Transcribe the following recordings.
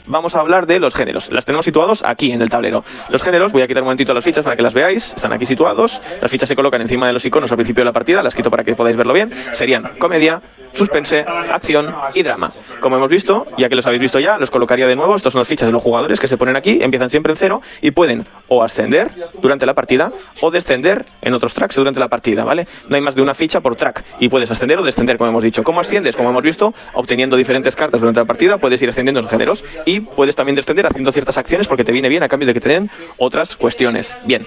vamos a hablar de los géneros. Las tenemos situados aquí en el tablero. Los géneros, voy a quitar un momentito las fichas para que las veáis. Están aquí situados. Las fichas se colocan encima de los iconos al principio de la partida. Las quito para que podáis verlo bien. Serían comedia, suspense, acción y drama. Como hemos visto, ya que los habéis visto ya, los colocaría de nuevo. Estas son las fichas de los jugadores que se ponen aquí. Empiezan siempre en 0 y pueden o ascender durante la partida o descender en otros tracks durante la partida, ¿vale? No hay más de una ficha por track y puedes ascender o descender, como hemos dicho. ¿Cómo asciendes? Como hemos visto, obteniendo diferentes cartas durante la partida, puedes ir ascendiendo en géneros y puedes también descender haciendo ciertas acciones porque te viene bien a cambio de que te den otras cuestiones. Bien.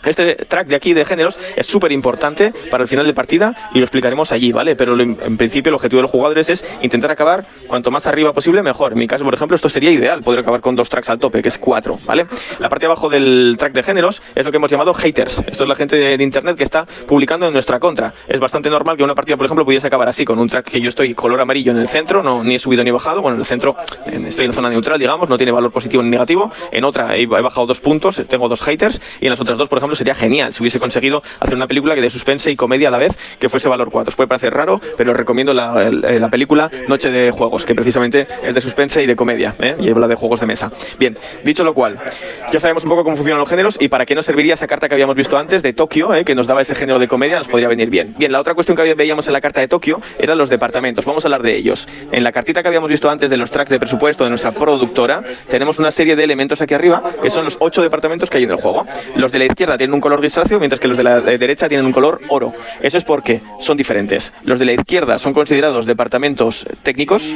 Este track de aquí de géneros es súper importante para el final de partida y lo explicaremos allí, ¿vale? Pero en principio el objetivo de los jugadores es intentar acabar cuanto más arriba posible mejor. En mi caso, por ejemplo, esto sería ideal, poder acabar con 2 tracks al tope, que es 4, ¿vale? La parte de abajo del track de géneros es lo que hemos llamado haters. Esto es la gente de internet que está publicando en nuestra contra. Es bastante normal que una partida, por ejemplo, pudiese acabar así, con un track que yo estoy color amarillo en el centro, no, ni he subido ni he bajado. Bueno, en el centro estoy en zona neutral, digamos, no tiene valor positivo ni negativo. En otra he bajado 2 puntos, tengo 2 haters, y en las otras 2, por ejemplo, sería genial si hubiese conseguido hacer una película que de suspense y comedia a la vez que fuese valor 4. Os puede parecer raro, pero os recomiendo la película Noche de Juegos, que precisamente es de suspense y de comedia, y habla de juegos de mesa. Bien, dicho lo cual, ya sabemos un poco cómo funcionan los géneros y para qué nos serviría esa carta que habíamos visto antes de Tokio, que nos daba ese género de comedia, nos podría venir bien. Bien, la otra cuestión que veíamos en la carta de Tokio eran los departamentos. Vamos a hablar de ellos. En la cartita que habíamos visto antes de los tracks de presupuesto de nuestra productora, tenemos una serie de elementos aquí arriba, que son los 8 departamentos que hay en el juego. Los de la izquierda tienen un color grisáceo, mientras que los de la derecha tienen un color oro. Eso es porque son diferentes. Los de la izquierda son considerados departamentos técnicos,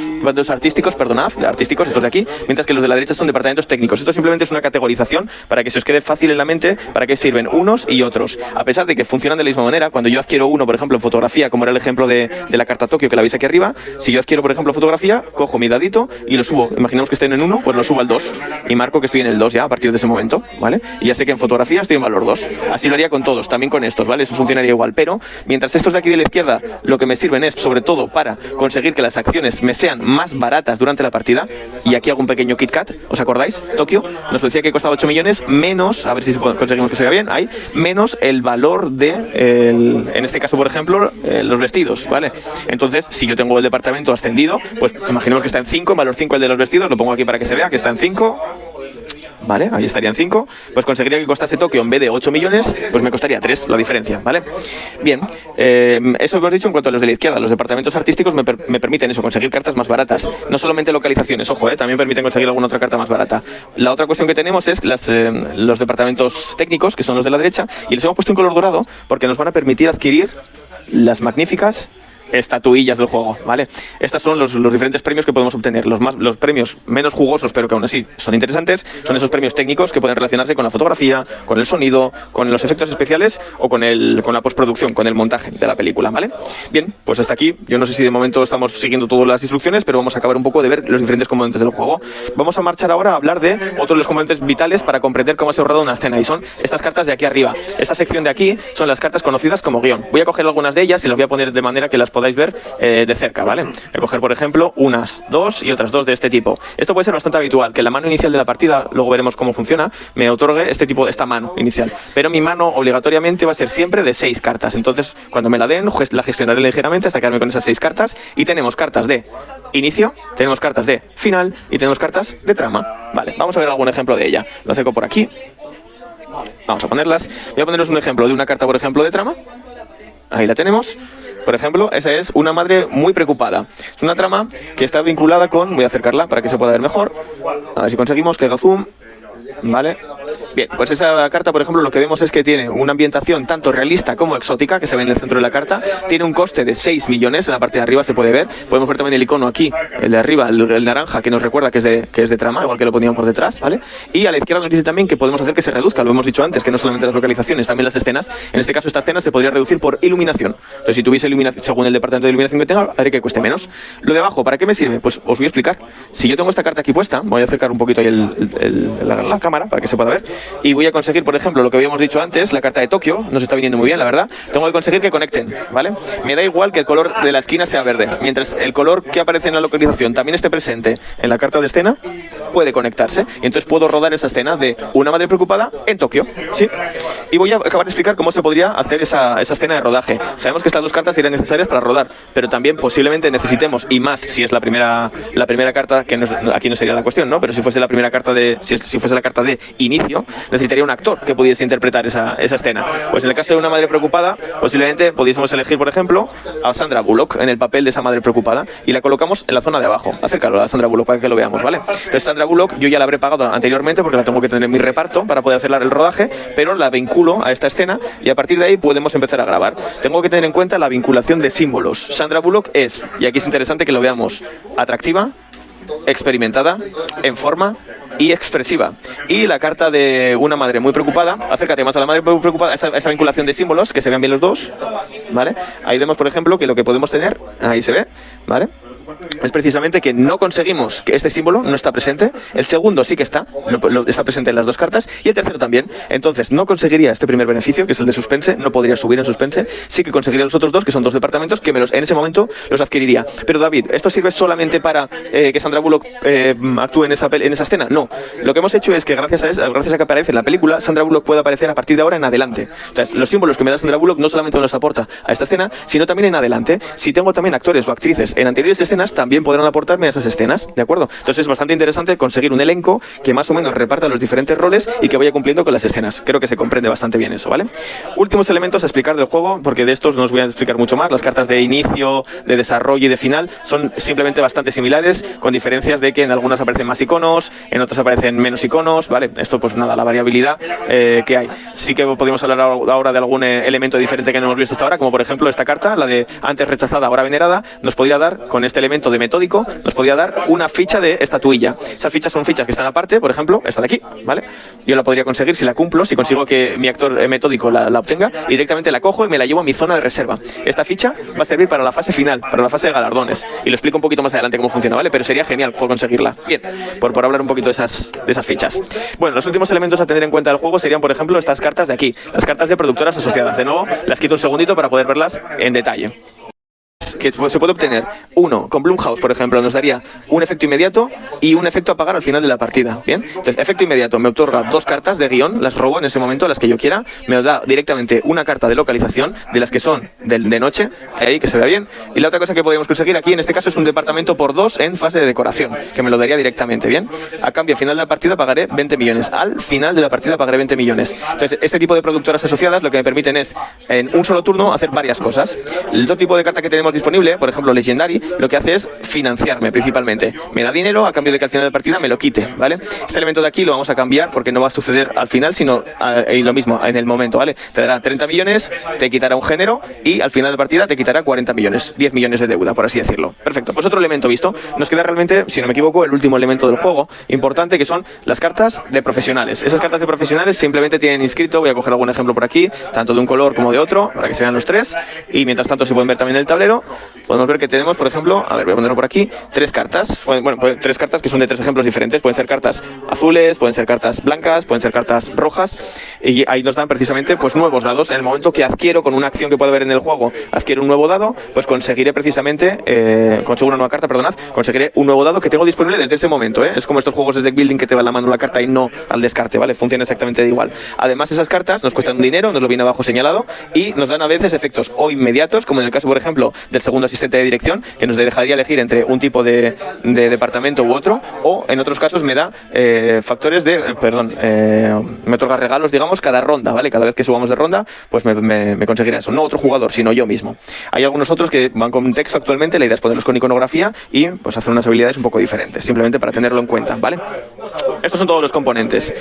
artísticos, estos de aquí, mientras que los de la derecha son departamentos técnicos. Esto simplemente es una categorización para que se os quede fácil en la mente para qué sirven unos y otros. A pesar de que funcionan de la misma manera, cuando yo adquiero uno, por ejemplo, en fotografía, como era el ejemplo de la carta Tokio que la veis aquí arriba, si yo adquiero, por ejemplo, fotografía, cojo mi dadito y lo subo. Imaginemos que estoy en 1, pues lo subo al 2 y marco que estoy en el 2 ya a partir de ese momento, ¿vale? Y ya sé que en fotografía estoy en valor 2. Así lo haría con todos, también con estos, ¿vale? Eso funcionaría igual, pero mientras estos de aquí de la izquierda lo que me sirven es sobre todo para conseguir que las acciones me sean más baratas durante la partida, y aquí hago un pequeño KitKat, ¿os acordáis? Tokio nos decía que costaba 8 millones menos, a ver si conseguimos que se vea bien, ahí, menos el valor de, en este caso, por ejemplo, los vestidos, ¿vale? Entonces, si yo tengo el departamento ascendido, pues imaginemos que está en 5, en valor 5 el de los vestidos, lo pongo aquí para que se vea que está en 5. ¿Vale? Ahí estarían 5, pues conseguiría que costase Tokio en vez de 8 millones, pues me costaría 3 la diferencia, ¿vale? Bien, eso hemos dicho en cuanto a los de la izquierda. Los departamentos artísticos me permiten eso, conseguir cartas más baratas, no solamente localizaciones, ojo, también permiten conseguir alguna otra carta más barata. La otra cuestión que tenemos es los departamentos técnicos, que son los de la derecha, y les hemos puesto un color dorado porque nos van a permitir adquirir las magníficas estatuillas del juego, ¿vale? Estos son los diferentes premios que podemos obtener. Los premios menos jugosos, pero que aún así son interesantes, son esos premios técnicos que pueden relacionarse con la fotografía, con el sonido, con los efectos especiales o con la postproducción, con el montaje de la película, ¿vale? Bien, pues hasta aquí. Yo no sé si de momento estamos siguiendo todas las instrucciones, pero vamos a acabar un poco de ver los diferentes componentes del juego. Vamos a marchar ahora a hablar de otros de los componentes vitales para comprender cómo se ha ahorrado una escena, y son estas cartas de aquí arriba. Esta sección de aquí son las cartas conocidas como guión. Voy a coger algunas de ellas y las voy a poner de manera que las podáis ver de cerca, ¿vale? Voy a coger, por ejemplo, unas 2 y otras 2 de este tipo. Esto puede ser bastante habitual, que la mano inicial de la partida, luego veremos cómo funciona, me otorgue esta mano inicial. Pero mi mano obligatoriamente va a ser siempre de 6 cartas. Entonces, cuando me la den, la gestionaré ligeramente hasta quedarme con esas 6 cartas. Y tenemos cartas de inicio, tenemos cartas de final y tenemos cartas de trama. Vale, vamos a ver algún ejemplo de ella. Lo acerco por aquí. Vamos a ponerlas. Voy a poneros un ejemplo de una carta, por ejemplo, de trama. Ahí la tenemos. Por ejemplo, esa es una madre muy preocupada. Es una trama que está vinculada con... Voy a acercarla para que se pueda ver mejor. A ver si conseguimos que haga zoom. ¿Vale? Bien, pues esa carta, por ejemplo, lo que vemos es que tiene una ambientación tanto realista como exótica, que se ve en el centro de la carta. Tiene un coste de 6 millones, en la parte de arriba se puede ver. Podemos ver también el icono aquí, el de arriba, el naranja, que nos recuerda que es de trama, igual que lo poníamos por detrás, ¿vale? Y a la izquierda nos dice también que podemos hacer que se reduzca, lo hemos dicho antes, que no solamente las localizaciones, también las escenas. En este caso, esta escena se podría reducir por iluminación. Entonces, si tuviese iluminación, según el departamento de iluminación que tenga, haré que cueste menos. Lo de abajo, ¿para qué me sirve? Pues os voy a explicar. Si yo tengo esta carta aquí puesta, voy a acercar un poquito ahí la cámara para que se pueda ver. y voy a conseguir, por ejemplo, lo que habíamos dicho antes, la carta de Tokio, nos está viniendo muy bien, la verdad. Tengo que conseguir que conecten, ¿vale? Me da igual que el color de la esquina sea verde, mientras el color que aparece en la localización también esté presente en la carta de escena, puede conectarse, y entonces puedo rodar esa escena de una madre preocupada en Tokio, ¿sí? Y voy a acabar de explicar cómo se podría hacer esa escena de rodaje. Sabemos que estas dos cartas serían necesarias para rodar, pero también posiblemente necesitemos, y más si es la primera carta, que aquí no sería la cuestión, ¿no? Pero si fuese la primera carta si fuese la carta de inicio, necesitaría un actor que pudiese interpretar esa escena. Pues en el caso de una madre preocupada, posiblemente pudiésemos elegir, por ejemplo, a Sandra Bullock en el papel de esa madre preocupada y la colocamos en la zona de abajo. Acércalo a Sandra Bullock para que lo veamos, ¿vale? Entonces Sandra Bullock yo ya la habré pagado anteriormente porque la tengo que tener en mi reparto para poder hacer el rodaje, pero la vinculo a esta escena y a partir de ahí podemos empezar a grabar. Tengo que tener en cuenta la vinculación de símbolos. Sandra Bullock es, y aquí es interesante que lo veamos, atractiva, experimentada, en forma y expresiva. Y la carta de una madre muy preocupada, acércate más a la madre muy preocupada, esa vinculación de símbolos, que se vean bien los dos, ¿vale? Ahí vemos, por ejemplo, que lo que podemos tener, ahí se ve, ¿vale? Es precisamente que no conseguimos que este símbolo no está presente, el segundo sí que está presente en las dos cartas y el tercero también. Entonces no conseguiría este primer beneficio, que es el de suspense, no podría subir en suspense, sí que conseguiría los otros dos, que son dos departamentos, que en ese momento los adquiriría. Pero David, ¿esto sirve solamente para que Sandra Bullock actúe en esa escena? No, lo que hemos hecho es que gracias a que aparece en la película, Sandra Bullock puede aparecer a partir de ahora en adelante. Entonces los símbolos que me da Sandra Bullock no solamente me los aporta a esta escena, sino también en adelante. Si tengo también actores o actrices en anteriores escenas, también podrán aportarme a esas escenas, ¿de acuerdo? Entonces es bastante interesante conseguir un elenco que más o menos reparta los diferentes roles y que vaya cumpliendo con las escenas. Creo que se comprende bastante bien eso, ¿vale? Últimos elementos a explicar del juego, porque de estos no os voy a explicar mucho más. Las cartas de inicio, de desarrollo y de final son simplemente bastante similares, con diferencias de que en algunas aparecen más iconos, en otras aparecen menos iconos, ¿vale? Esto pues nada, la variabilidad que hay. Sí que podemos hablar ahora de algún elemento diferente que no hemos visto hasta ahora, como por ejemplo esta carta, la de antes rechazada, ahora venerada, nos podría dar, con este elemento de metódico, nos podría dar una ficha de estatuilla. Esas fichas son fichas que están aparte, por ejemplo, esta de aquí, ¿vale? Yo la podría conseguir si la cumplo, si consigo que mi actor metódico la obtenga, y directamente la cojo y me la llevo a mi zona de reserva. Esta ficha va a servir para la fase final, para la fase de galardones, y lo explico un poquito más adelante cómo funciona, ¿vale? Pero sería genial por conseguirla. Bien, por hablar un poquito de esas fichas. Bueno, los últimos elementos a tener en cuenta del juego serían, por ejemplo, estas cartas de aquí, las cartas de productoras asociadas. De nuevo, las quito un segundito para poder verlas en detalle. Que se puede obtener uno con Blumhouse, por ejemplo, nos daría un efecto inmediato y un efecto apagar al final de la partida. Bien, entonces efecto inmediato me otorga dos cartas de guión, las robo en ese momento, las que yo quiera, me da directamente una carta de localización de las que son de noche, ahí que se vea bien, y la otra cosa que podríamos conseguir aquí en este caso es un departamento por 2 en fase de decoración, que me lo daría directamente. Bien, a cambio al final de la partida pagaré 20 millones, al final de la partida pagaré 20 millones. Entonces este tipo de productoras asociadas lo que me permiten es en un solo turno hacer varias cosas. El otro tipo de carta que tenemos disponible, por ejemplo Legendary, lo que hace es financiarme principalmente. Me da dinero a cambio de que al final de la partida me lo quite, ¿vale? Este elemento de aquí lo vamos a cambiar porque no va a suceder al final, sino lo mismo, en el momento, ¿vale? Te dará 30 millones, te quitará un género y al final de la partida te quitará 40 millones, 10 millones de deuda, por así decirlo. Perfecto, pues otro elemento visto. Nos queda realmente, si no me equivoco, el último elemento del juego importante, que son las cartas de profesionales. Esas cartas de profesionales simplemente tienen inscrito, voy a coger algún ejemplo por aquí, tanto de un color como de otro, para que se vean los tres, y mientras tanto se pueden ver también en el tablero. Podemos ver que tenemos, por ejemplo, a ver, voy a ponerlo por aquí, 3 cartas, bueno, tres cartas que son de 3 ejemplos diferentes, pueden ser cartas azules, pueden ser cartas blancas, pueden ser cartas rojas, y ahí nos dan precisamente pues nuevos dados. En el momento que adquiero con una acción que puede haber en el juego, adquiero un nuevo dado, pues conseguiré precisamente, consigo una nueva carta, perdonad, conseguiré un nuevo dado que tengo disponible desde ese momento, ¿eh? Es como estos juegos de deck building que te va en la mano la carta y no al descarte, ¿vale? Funciona exactamente igual. Además, esas cartas nos cuestan un dinero, nos lo viene abajo señalado, y nos dan a veces efectos o inmediatos, como en el caso, por ejemplo, del segundo asistente de dirección, que nos dejaría elegir entre un tipo de departamento u otro, o en otros casos me da factores de, me otorga regalos, digamos, cada ronda, ¿vale? Cada vez que subamos de ronda, pues me conseguirá eso. No otro jugador, sino yo mismo. Hay algunos otros que van con texto actualmente, la idea es ponerlos con iconografía y pues hacer unas habilidades un poco diferentes, simplemente para tenerlo en cuenta, ¿vale? Estos son todos los componentes.